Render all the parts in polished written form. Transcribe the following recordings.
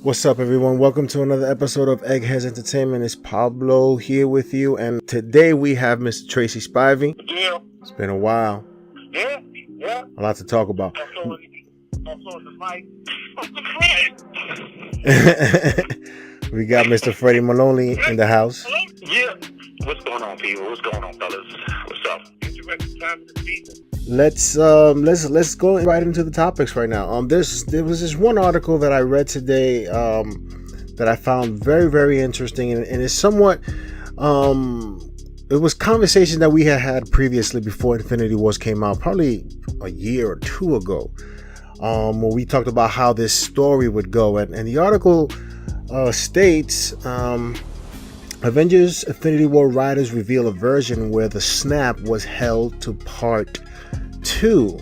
What's up, everyone? Welcome to another episode of EggHeads Entertainment. It's Pablo here with you, and today we have Mr. Tracy Spivey. Yeah. It's been a while. Yeah. A lot to talk about. Also the mic. We got Mr. Freddie Maloney in the house. Yeah. What's going on, people? What's going on, fellas? What's up? Interesting time to be. Let's go right into the topics right now. There was this one article that I read today that I found very, very interesting, and it's somewhat it was conversation that we had previously before Infinity Wars came out, probably a year or two ago, where we talked about how this story would go, and the article states Avengers Infinity War writers reveal a version where the snap was held to part 2.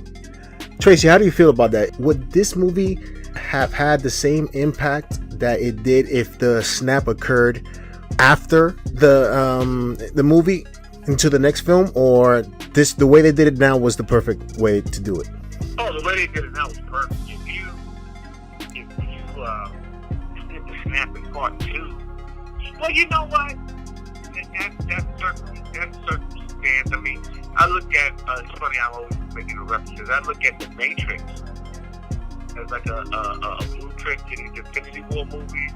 Tracy, how do you feel about that? Would this movie have had the same impact that it did if the snap occurred after the movie into the next film, or the way they did it now was the perfect way to do it? Oh, the way they did it now was perfect. If you did the snap in part 2, well, you know what? That's circumstance. I mean, I look at, it's funny, I'm always making the references. I look at The Matrix as like a blueprint to the Infinity War movies.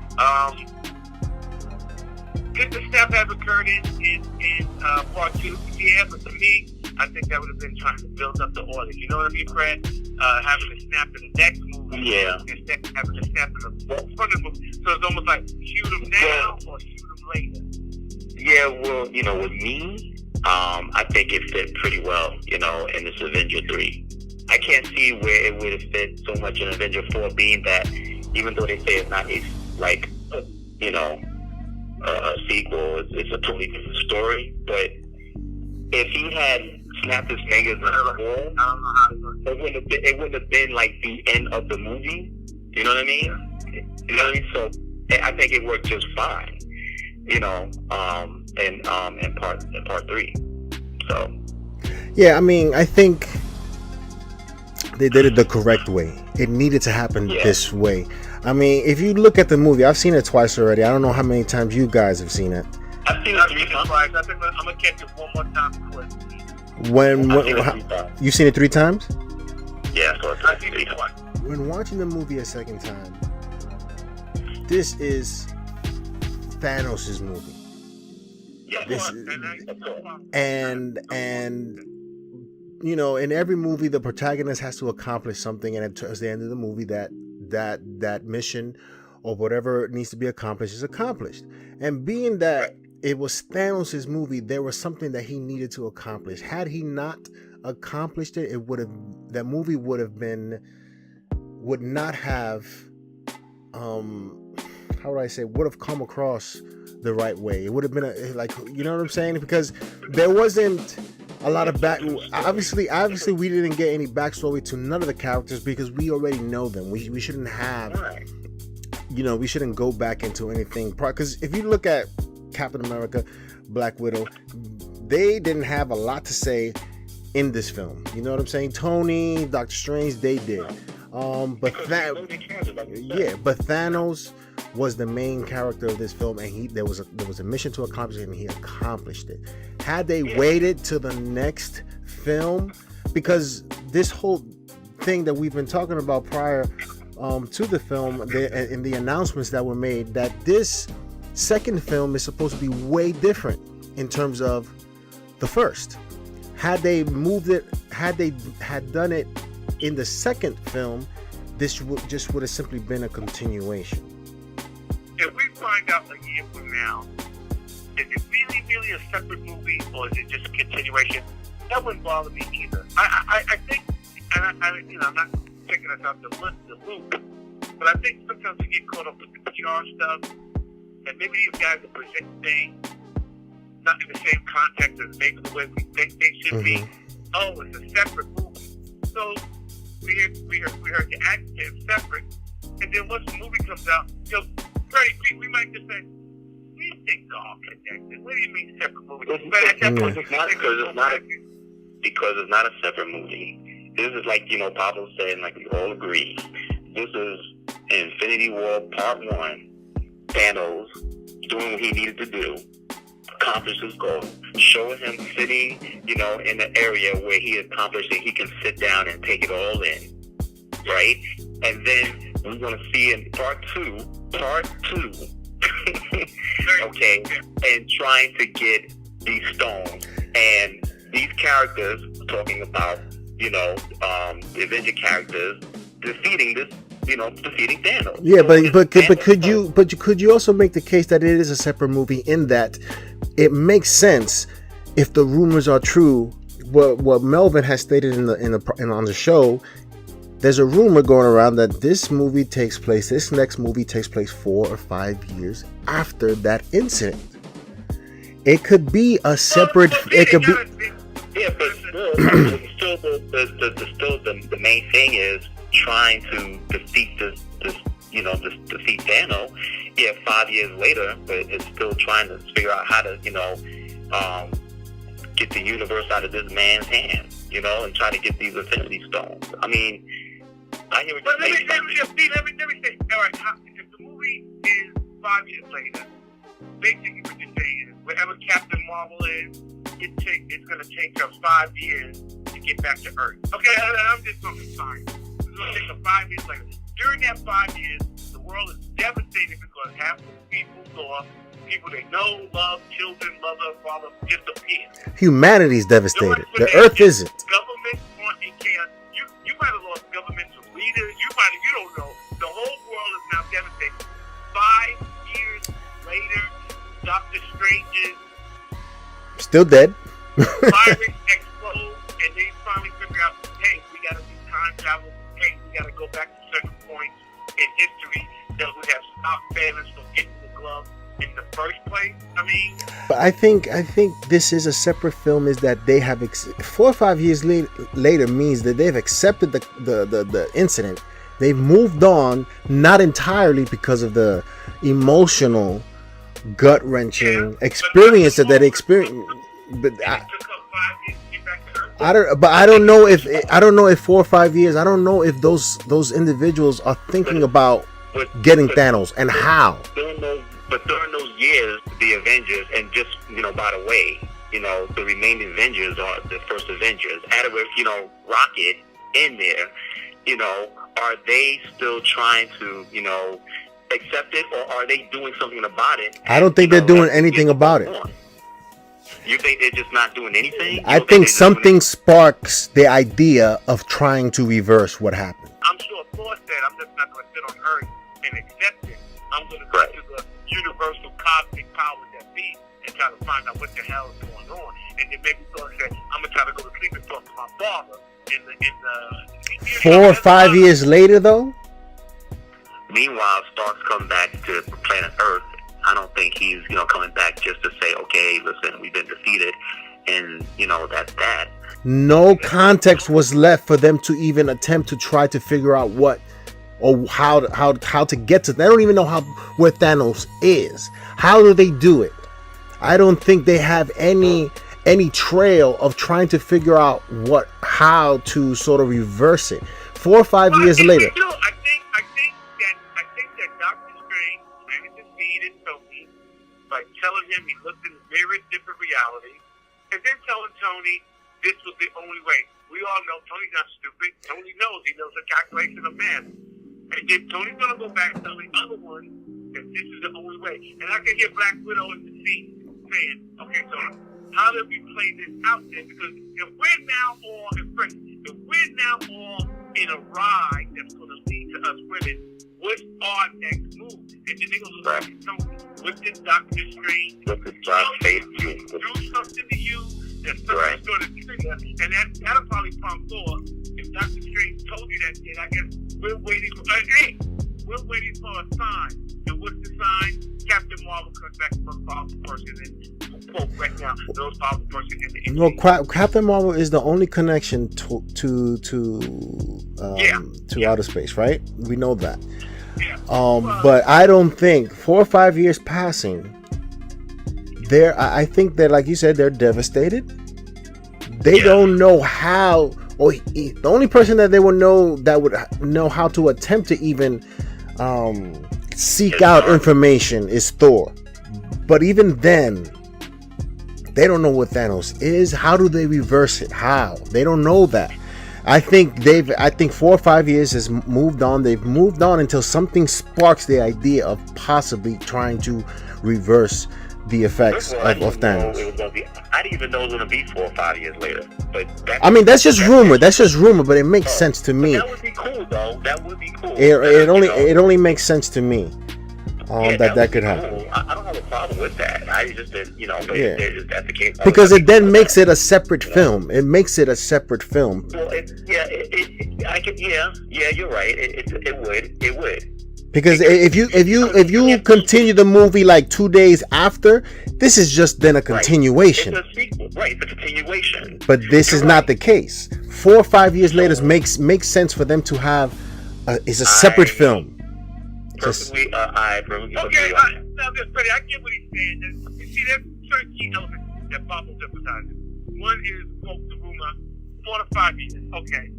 Could the snap have occurred in part 2? Yeah, but to me, I think that would have been trying to build up the audience. You know what I mean, Fred? Having a snap in the next movie, instead of having a snap in the front of the movie. So it's almost like shoot them now or shoot them later. Yeah, well, with me, I think it fit pretty well, in this Avenger 3. I can't see where it would have fit so much in Avenger 4, being that even though they say it's not a sequel, it's a totally different story. But if he had snapped his fingers in the wall, it wouldn't have been like the end of the movie. You know what I mean? You know what I mean? So I think it worked just fine. In part 3. So yeah, I mean, I think they did it the correct way. It needed to happen this way. I mean, if you look at the movie, I've seen it twice already. I don't know how many times you guys have seen it. I've seen it 3 times. I think I'm gonna catch it one more time before. You've seen it 3 times? Yeah, so I've seen it twice. When watching the movie a second time, this is Thanos' movie. And in every movie the protagonist has to accomplish something, and at the end of the movie that mission or whatever needs to be accomplished is accomplished. And being that it was Thanos' movie, there was something that he needed to accomplish. Had he not accomplished it, that movie would not have how would I say, would have come across the right way. It would have been you know what I'm saying? Because there wasn't a lot of obviously we didn't get any backstory to none of the characters because we already know them. We shouldn't have, we shouldn't go back into anything. Because if you look at Captain America, Black Widow, they didn't have a lot to say in this film. You know what I'm saying? Tony, Doctor Strange, they did. But Thanos was the main character of this film, and there was a mission to accomplish, and he accomplished it. Had they waited to the next film, because this whole thing that we've been talking about prior to the film, in the announcements that were made, that this second film is supposed to be way different in terms of the first. Had they moved it, had done it in the second film, this would have simply been a continuation. If we find out a year from now, is it really, really a separate movie, or is it just a continuation? That wouldn't bother me either. I think, and I'm not taking us out the loop, but I think sometimes we get caught up with the PR stuff, and maybe these guys are presenting things not in the same context as maybe the way we think they should be. Oh, it's a separate movie. So we heard the adjective separate, and then once the movie comes out, Freddie, we might just say, we think they're all connected. What do you mean separate movies? But at that point, because it's not a separate movie. This is like, Pablo said, and like we all agree, this is in Infinity War Part 1, Thanos doing what he needed to do, accomplish his goal, showing him sitting, in the area where he accomplished it, he can sit down and take it all in, right? And then we're going to see in part two, okay, and trying to get these stones, and these characters, talking about, the Avenger characters, defeating Thanos. Yeah, but could you also make the case that it is a separate movie in that it makes sense if the rumors are true? What Melvin has stated on the show, there's a rumor going around that this next movie takes place 4 or 5 years after that incident. It could be a separate. It could be. Yeah, but still, the main thing is trying to defeat defeat Thanos. Yeah, 5 years later, but it's still trying to figure out how to, get the universe out of this man's hands, and try to get these Infinity Stones. I mean, I hear what you're saying. Let me say, all right, if the movie is 5 years later, basically what you're saying is wherever Captain Marvel is, it's going to take us 5 years to get back to Earth. Okay, I'm just talking science. It's going to take us 5 years later. During that 5 years, the world is devastated because half of the people they know, love, children, mother, father, disappear. Humanity's devastated. The Earth isn't. Government on in chaos. You might have lost governmental leaders. You don't know. The whole world is now devastated. 5 years later, Doctor Strange is still dead. virus explodes, and they finally figure out, hey, we got to do time travel. Hey, we got to go back to certain points in history that would have stopped Thanos from getting the glove in the first place. I mean, but I think this is a separate film. Is that they have 4 or 5 years later means that they've accepted the incident. They've moved on, not entirely because of the emotional, gut-wrenching experience that they experienced. But I don't know if 4 or 5 years. I don't know if those individuals are thinking about getting Thanos and how. During those years, the Avengers, and just by the way, the remaining Avengers are the first Avengers. Added with Rocket in there, are they still trying to accept it, or are they doing something about it? I don't think they're doing anything about it. You think they're just not doing anything? I think something sparks the idea of trying to reverse what happened. I'm sure Thor said, I'm just not going to sit on Earth and accept it. I'm going to go to the universal cosmic power that be and try to find out what the hell is going on. And then maybe Thor said, I'm going to try to go to sleep and talk to my father in the 4 or 5 years later, though? Meanwhile, Stark's come back to planet Earth. I don't think he's, coming back just to say, okay, listen, we've been defeated, and, that's that. No context was left for them to even attempt to try to figure out what or how to get to. They don't even know where Thanos is. How do they do it? I don't think they have any trail of trying to figure out how to sort of reverse it. 4 or 5 years later. I think that Doctor Strange tried to defeat Tony by telling him he looked in very different reality, and then telling Tony this was the only way. We all know Tony's not stupid. Tony knows. He knows the calculation of man. And then Tony's gonna go back and tell the other one that this is the only way. And I can hear Black Widow in the seat saying, okay, so how do we play this out then? Because if we're now all in a ride that's gonna lead to us women, what's our next move? And then they're gonna look at Tony. What's this Doctor Strange? Do something to you that something's gonna trigger, and that'll probably prompt Thor. If Doctor Strange told you that, then I guess we're waiting for a sign. And what's the sign? Captain Marvel comes back from a powerful person, and quote right now, the most powerful person in the industry. No, Captain Marvel is the only connection to outer space, right? We know that. Yeah. But I don't think 4 or 5 years passing. I think that, like you said, they're devastated. They don't know how, or the only person that they would know how to attempt to even seek out information is Thor. But even then, they don't know what Thanos is. How do they reverse it? How? They don't know that. I think 4 or 5 years has moved on. They've moved on until something sparks the idea of possibly trying to reverse the effects of Thanos. I didn't even know it was going to be 4 or 5 years later. But that's just rumor. That's just rumor, but it makes sense to me. That would be cool, though. That would be cool. It only makes sense to me. That could happen. Cool. I don't have a problem with that. I just didn't, but if that's the case. Because it then makes it a separate film. It makes it a separate film. Well, you're right. It would. Because if you continue the movie like 2 days after, this is just then a continuation. It's a sequel, right? It's a continuation. But this is not the case. 4 or 5 years later makes sense for them to have is a separate film. Perfectly, I perfectly okay, now this, Freddie, I get what he's saying. You see, there's certain key elements that Bob was emphasizing. One is, quote, the rumor, 4 to 5 years. Okay.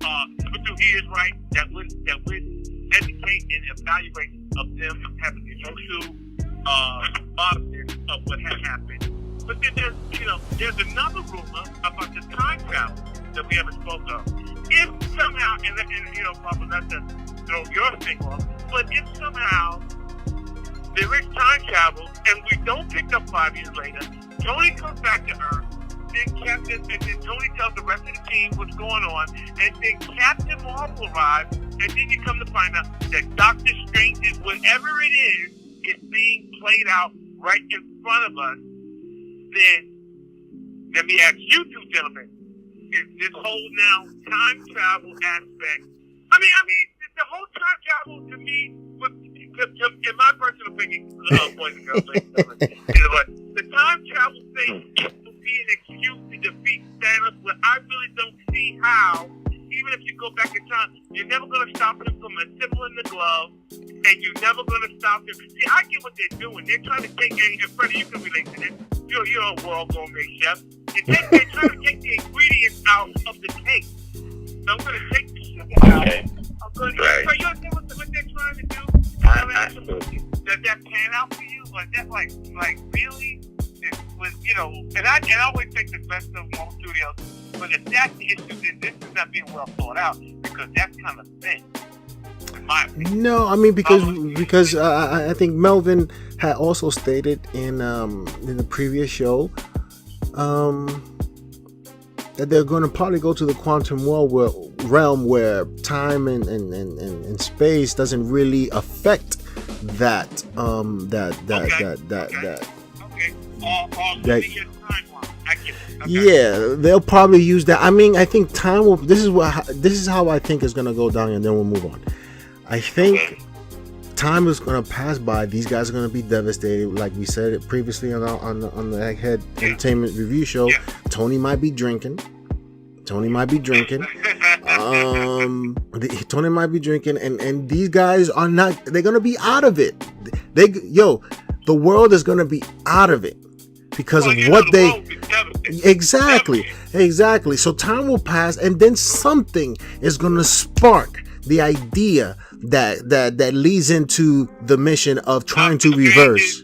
Number 2, he is right. That would educate and evaluate of them having emotional modesty of what had happened. But then there's another rumor about the time travel that we haven't spoken of. If somehow, and Papa, not to throw your thing off, but if somehow there is time travel and we don't pick up 5 years later, Tony comes back to Earth, then Tony tells the rest of the team what's going on, and then Captain Marvel arrives, and then you come to find out that Doctor Strange is whatever it is being played out right in front of us. Then let me ask you two gentlemen, is this whole now time travel aspect? I mean, the whole time travel to me, in my personal opinion, boys and girls, but the time travel thing will be an excuse to defeat Thanos, but I really don't see how. Even if you go back in time, you're never going to stop him from assembling the glove, and you're never going to stop him. See, I get what they're doing. They're trying to take, and Freddie, you can relate to this. You're a world gourmet chef. They're trying to take the ingredients out of the cake. So I'm going to take the sugar out. I'm going to. So you understand what they're trying to do? Does that pan out for you? Like that, like really? It was, and I always think the best of Marvel Studios. But if that's the issue, then this is not being well thought out, because that's kind of thin, in my opinion. No, I mean because I think Melvin had also stated in the previous show that they're going to probably go to the quantum realm where time and space doesn't really affect that yeah, they'll probably use that. I mean, I think time will. This is how I think it's gonna go down, and then we'll move on. I think time is gonna pass by. These guys are gonna be devastated, like we said it previously on the Egghead Entertainment Review Show. Tony might be drinking. Tony might be drinking, and these guys are not. They're gonna be out of it. The world is gonna be out of it because of what they. Exactly. So time will pass, and then something is gonna spark the idea that leads into the mission of trying to reverse.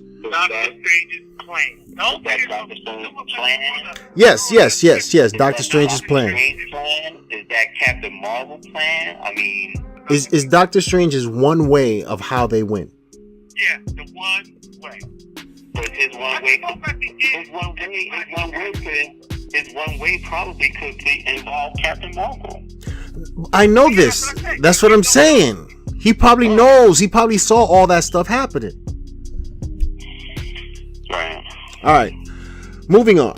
Yes. Doctor Strange's plan. Is that Captain Marvel plan? I mean, is Doctor Strange's one way of how they win? Yeah, the one way. But his one way probably could involve Captain Marvel. I know this. That's what I'm saying. He probably knows. He probably saw all that stuff happening. Right. All right. Moving on.